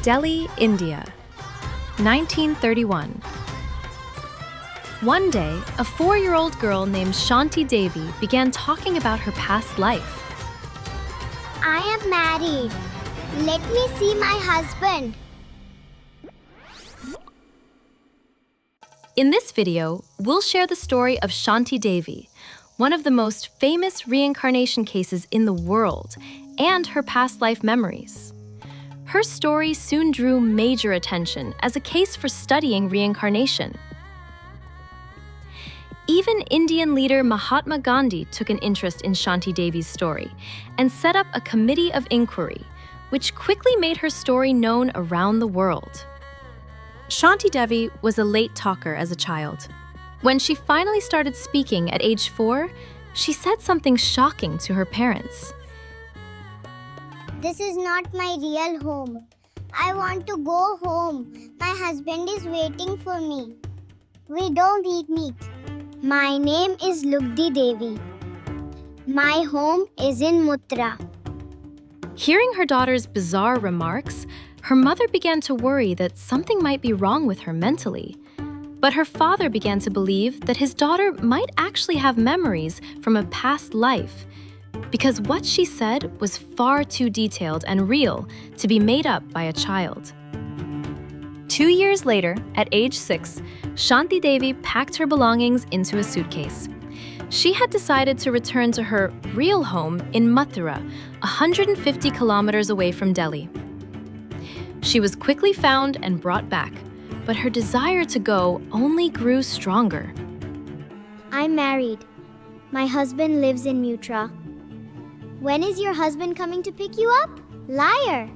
Delhi, India, 1931. One day, a 4-year-old girl named Shanti Devi began talking about her past life. I am married. Let me see my husband. In this video, we'll share the story of Shanti Devi, one of the most famous reincarnation cases in the world, and her past life memories. Her story soon drew major attention as a case for studying reincarnation. Even Indian leader Mahatma Gandhi took an interest in Shanti Devi's story and set up a committee of inquiry, which quickly made her story known around the world. Shanti Devi was a late talker as a child. When she finally started speaking at age 4, she said something shocking to her parents. This is not my real home. I want to go home. My husband is waiting for me. We don't eat meat. My name is Lugdi Devi. My home is in Mathura. Hearing her daughter's bizarre remarks, her mother began to worry that something might be wrong with her mentally. But her father began to believe that his daughter might actually have memories from a past life, because what she said was far too detailed and real to be made up by a child. 2 years later, at age 6, Shanti Devi packed her belongings into a suitcase. She had decided to return to her real home in Mathura, 150 kilometers away from Delhi. She was quickly found and brought back, but her desire to go only grew stronger. I'm married. My husband lives in Mathura. When is your husband coming to pick you up? Liar!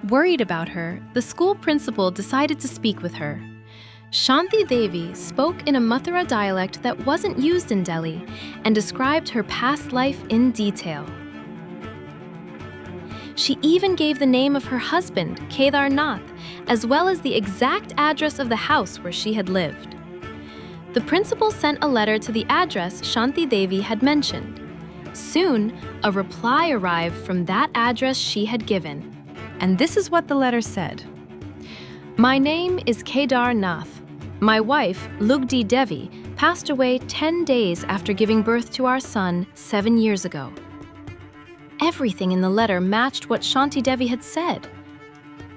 Worried about her, the school principal decided to speak with her. Shanti Devi spoke in a Mathura dialect that wasn't used in Delhi and described her past life in detail. She even gave the name of her husband, Kedarnath, as well as the exact address of the house where she had lived. The principal sent a letter to the address Shanti Devi had mentioned. Soon, a reply arrived from that address she had given. And this is what the letter said. My name is Kedarnath. My wife, Lugdi Devi, passed away 10 days after giving birth to our son 7 years ago. Everything in the letter matched what Shanti Devi had said.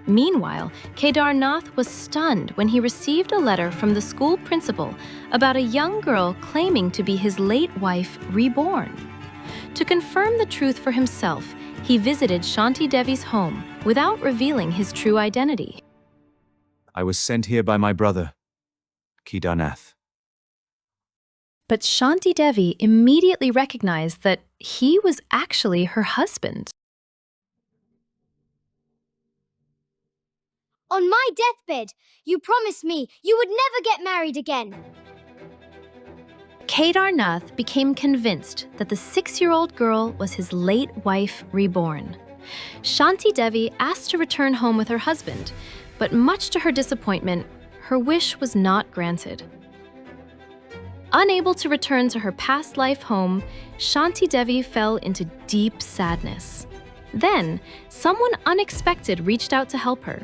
Meanwhile, Kedarnath was stunned when he received a letter from the school principal about a young girl claiming to be his late wife reborn. To confirm the truth for himself, he visited Shanti Devi's home without revealing his true identity. I was sent here by my brother, Kedarnath. But Shanti Devi immediately recognized that he was actually her husband. On my deathbed, you promised me you would never get married again. Kedarnath became convinced that the 6-year-old girl was his late wife reborn. Shanti Devi asked to return home with her husband, but much to her disappointment, her wish was not granted. Unable to return to her past life home, Shanti Devi fell into deep sadness. Then, someone unexpected reached out to help her.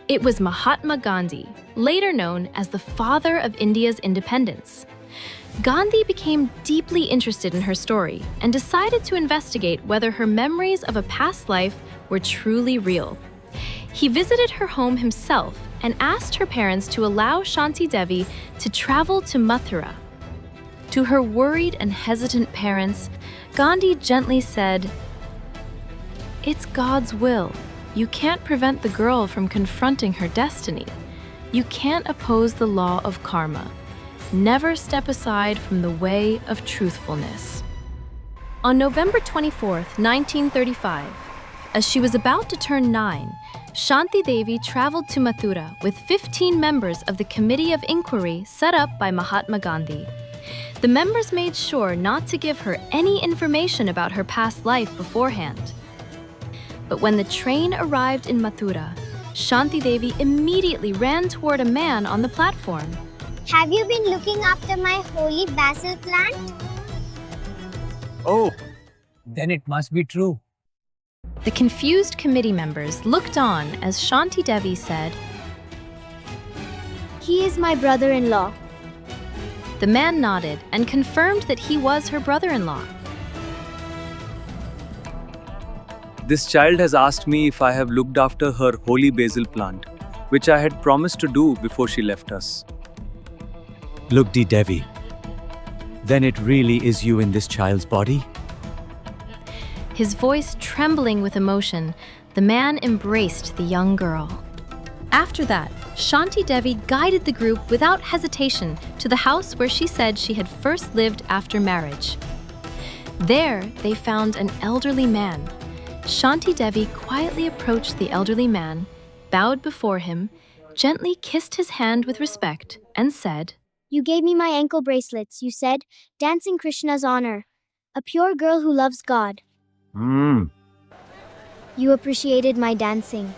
It was Mahatma Gandhi, later known as the father of India's independence. Gandhi became deeply interested in her story and decided to investigate whether her memories of a past life were truly real. He visited her home himself and asked her parents to allow Shanti Devi to travel to Mathura. To her worried and hesitant parents, Gandhi gently said, "It's God's will. You can't prevent the girl from confronting her destiny. You can't oppose the law of karma. Never step aside from the way of truthfulness." On November 24th, 1935, as she was about to turn 9, Shanti Devi traveled to Mathura with 15 members of the Committee of Inquiry set up by Mahatma Gandhi. The members made sure not to give her any information about her past life beforehand. But when the train arrived in Mathura, Shanti Devi immediately ran toward a man on the platform. Have you been looking after my holy basil plant? Oh, Then it must be true. The confused committee members looked on as Shanti Devi said, He is my brother-in-law. the man nodded and confirmed that he was her brother-in-law. This child has asked me if I have looked after her holy basil plant, which I had promised to do before she left us. Lugdi Devi. Then it really is you in this child's body? His voice trembling with emotion, the man embraced the young girl. After that, Shanti Devi guided the group without hesitation to the house where she said she had first lived after marriage. There, they found an elderly man. Shanti Devi quietly approached the elderly man, bowed before him, gently kissed his hand with respect, and said, You gave me my ankle bracelets, you said, dancing Krishna's honor. A pure girl who loves God. You appreciated my dancing.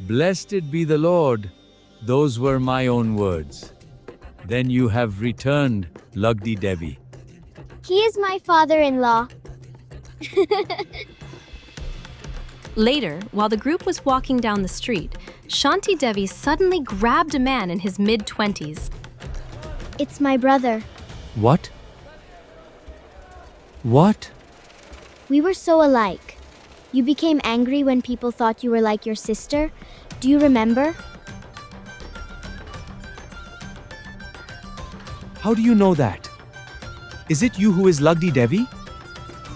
Blessed be the Lord. Those were my own words. Then you have returned, Lugdi Devi. He is my father-in-law. Later, while the group was walking down the street, Shanti Devi suddenly grabbed a man in his mid-20s. It's my brother. What? What? We were so alike. You became angry when people thought you were like your sister. Do you remember? How do you know that? Is it you who is Lugdi Devi?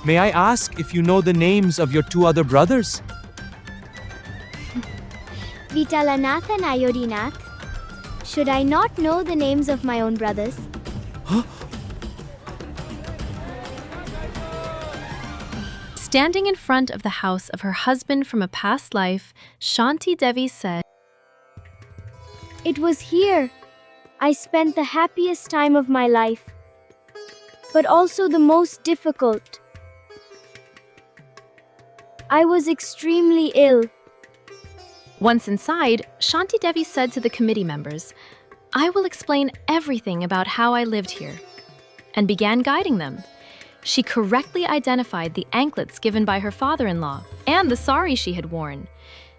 May I ask if you know the names of your two other brothers? Vitalanath and Ayodhinath. Should I not know the names of my own brothers? Standing in front of the house of her husband from a past life, Shanti Devi said, It was here. I spent the happiest time of my life, but also the most difficult. I was extremely ill. Once inside, Shanti Devi said to the committee members, I will explain everything about how I lived here, and began guiding them. She correctly identified the anklets given by her father-in-law and the sari she had worn.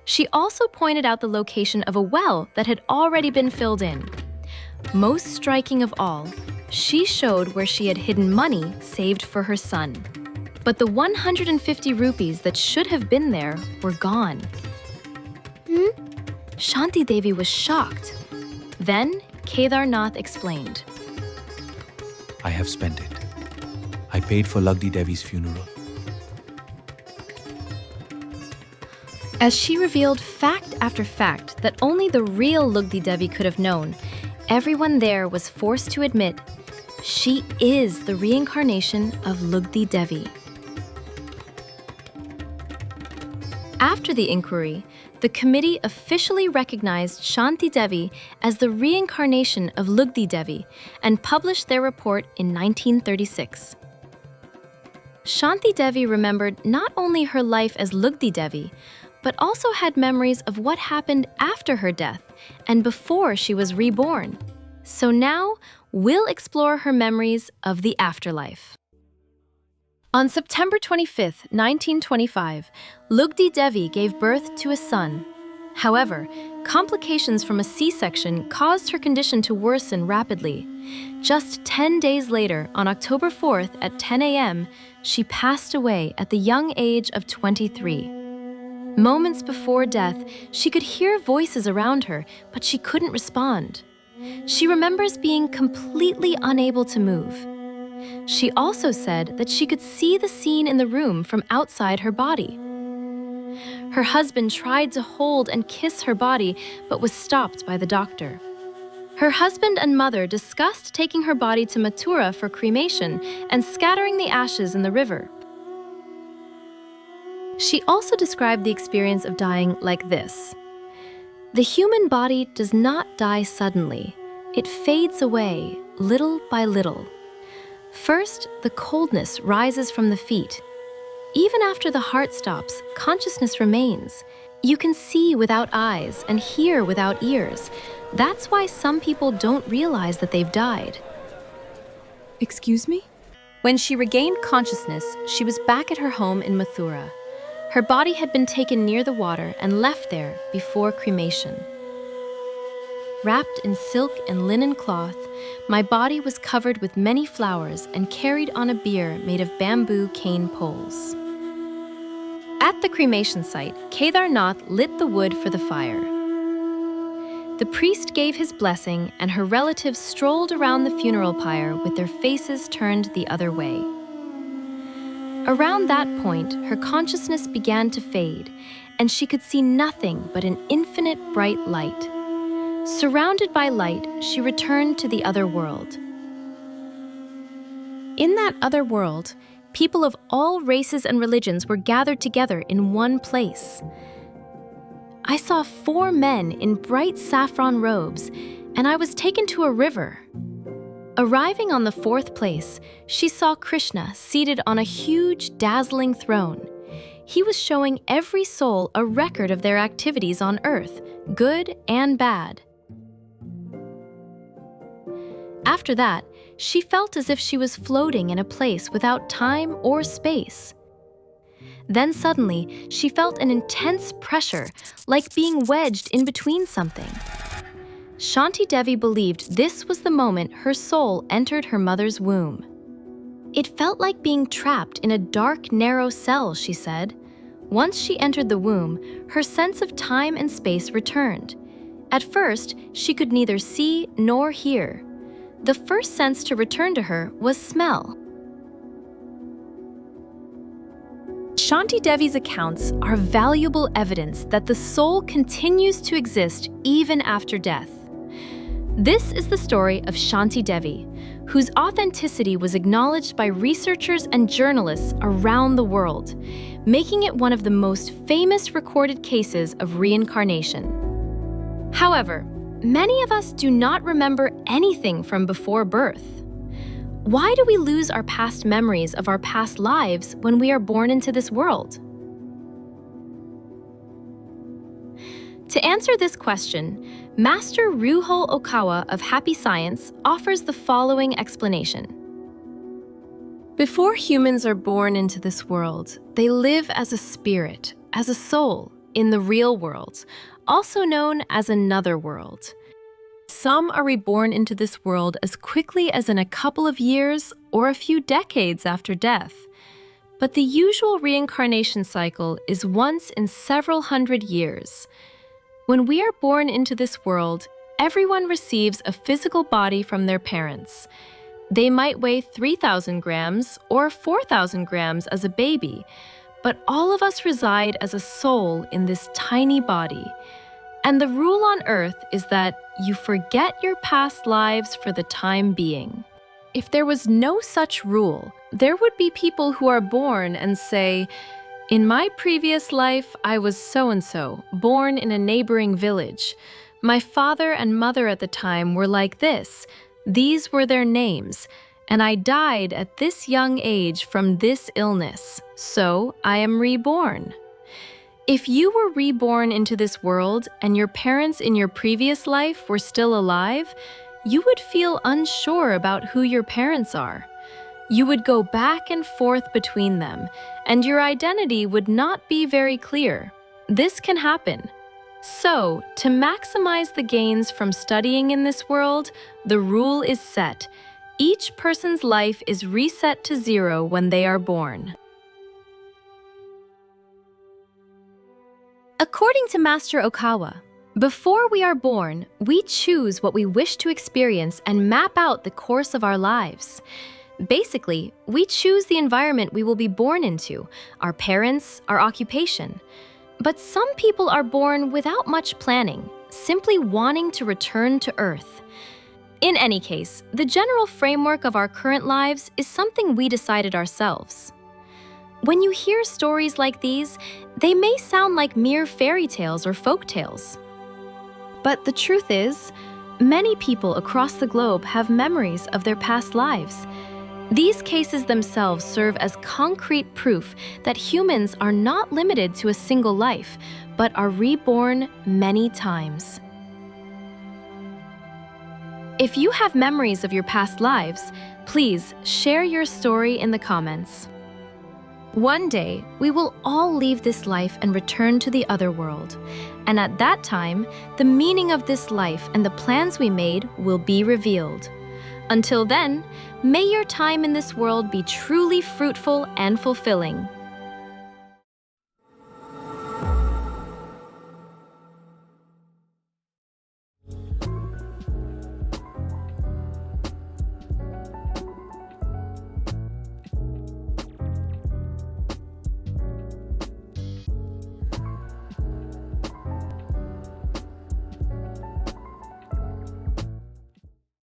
She also pointed out the location of a well that had already been filled in. Most striking of all, she showed where she had hidden money saved for her son. But the 150 rupees that should have been there were gone. Shanti Devi was shocked. Then Kedarnath explained. I have spent it. I paid for Lugdi Devi's funeral. As she revealed fact after fact that only the real Lugdi Devi could have known, everyone there was forced to admit she is the reincarnation of Lugdi Devi. After the inquiry, the committee officially recognized Shanti Devi as the reincarnation of Lugdi Devi and published their report in 1936. Shanti Devi remembered not only her life as Lugdi Devi, but also had memories of what happened after her death and before she was reborn. So now, we'll explore her memories of the afterlife. On September 25, 1925, Lugdi Devi gave birth to a son. However, complications from a C-section caused her condition to worsen rapidly. Just 10 days later, on October 4th at 10 a.m., she passed away at the young age of 23. Moments before death, she could hear voices around her, but she couldn't respond. She remembers being completely unable to move. She also said that she could see the scene in the room from outside her body. Her husband tried to hold and kiss her body, but was stopped by the doctor. Her husband and mother discussed taking her body to Mathura for cremation and scattering the ashes in the river. She also described the experience of dying like this. The human body does not die suddenly. It fades away, little by little. First, the coldness rises from the feet. Even after the heart stops, consciousness remains. You can see without eyes and hear without ears. That's why some people don't realize that they've died. Excuse me? When she regained consciousness, she was back at her home in Mathura. Her body had been taken near the water and left there before cremation. Wrapped in silk and linen cloth, my body was covered with many flowers and carried on a bier made of bamboo cane poles. At the cremation site, Kedarnath lit the wood for the fire. The priest gave his blessing, and her relatives strolled around the funeral pyre with their faces turned the other way. Around that point, her consciousness began to fade, and she could see nothing but an infinite bright light. Surrounded by light, she returned to the other world. In that other world, people of all races and religions were gathered together in one place. I saw 4 men in bright saffron robes, and I was taken to a river. Arriving on the 4th place, she saw Krishna seated on a huge, dazzling throne. He was showing every soul a record of their activities on earth, good and bad. After that, she felt as if she was floating in a place without time or space. Then suddenly, she felt an intense pressure, like being wedged in between something. Shanti Devi believed this was the moment her soul entered her mother's womb. It felt like being trapped in a dark, narrow cell, she said. Once she entered the womb, her sense of time and space returned. At first, she could neither see nor hear. The first sense to return to her was smell. Shanti Devi's accounts are valuable evidence that the soul continues to exist even after death. This is the story of Shanti Devi, whose authenticity was acknowledged by researchers and journalists around the world, making it one of the most famous recorded cases of reincarnation. However, many of us do not remember anything from before birth. Why do we lose our past memories of our past lives when we are born into this world? To answer this question, Master Ryuho Okawa of Happy Science offers the following explanation. Before humans are born into this world, they live as a spirit, as a soul, in the real world, also known as another world. Some are reborn into this world as quickly as in a couple of years or a few decades after death. But the usual reincarnation cycle is once in several hundred years. When we are born into this world, everyone receives a physical body from their parents. They might weigh 3,000 grams or 4,000 grams as a baby, but all of us reside as a soul in this tiny body. And the rule on Earth is that you forget your past lives for the time being. If there was no such rule, there would be people who are born and say, "In my previous life, I was so-and-so, born in a neighboring village. My father and mother at the time were like this. These were their names. And I died at this young age from this illness. So I am reborn." If you were reborn into this world and your parents in your previous life were still alive, you would feel unsure about who your parents are. You would go back and forth between them, and your identity would not be very clear. This can happen. So, to maximize the gains from studying in this world, the rule is set. Each person's life is reset to 0 when they are born. According to Master Okawa, before we are born, we choose what we wish to experience and map out the course of our lives. Basically, we choose the environment we will be born into, our parents, our occupation. But some people are born without much planning, simply wanting to return to Earth. In any case, the general framework of our current lives is something we decided ourselves. When you hear stories like these, they may sound like mere fairy tales or folk tales. But the truth is, many people across the globe have memories of their past lives. These cases themselves serve as concrete proof that humans are not limited to a single life, but are reborn many times. If you have memories of your past lives, Please share your story in the comments. One day, we will all leave this life and return to the other world. And at that time, the meaning of this life and the plans we made will be revealed. Until then, may your time in this world be truly fruitful and fulfilling.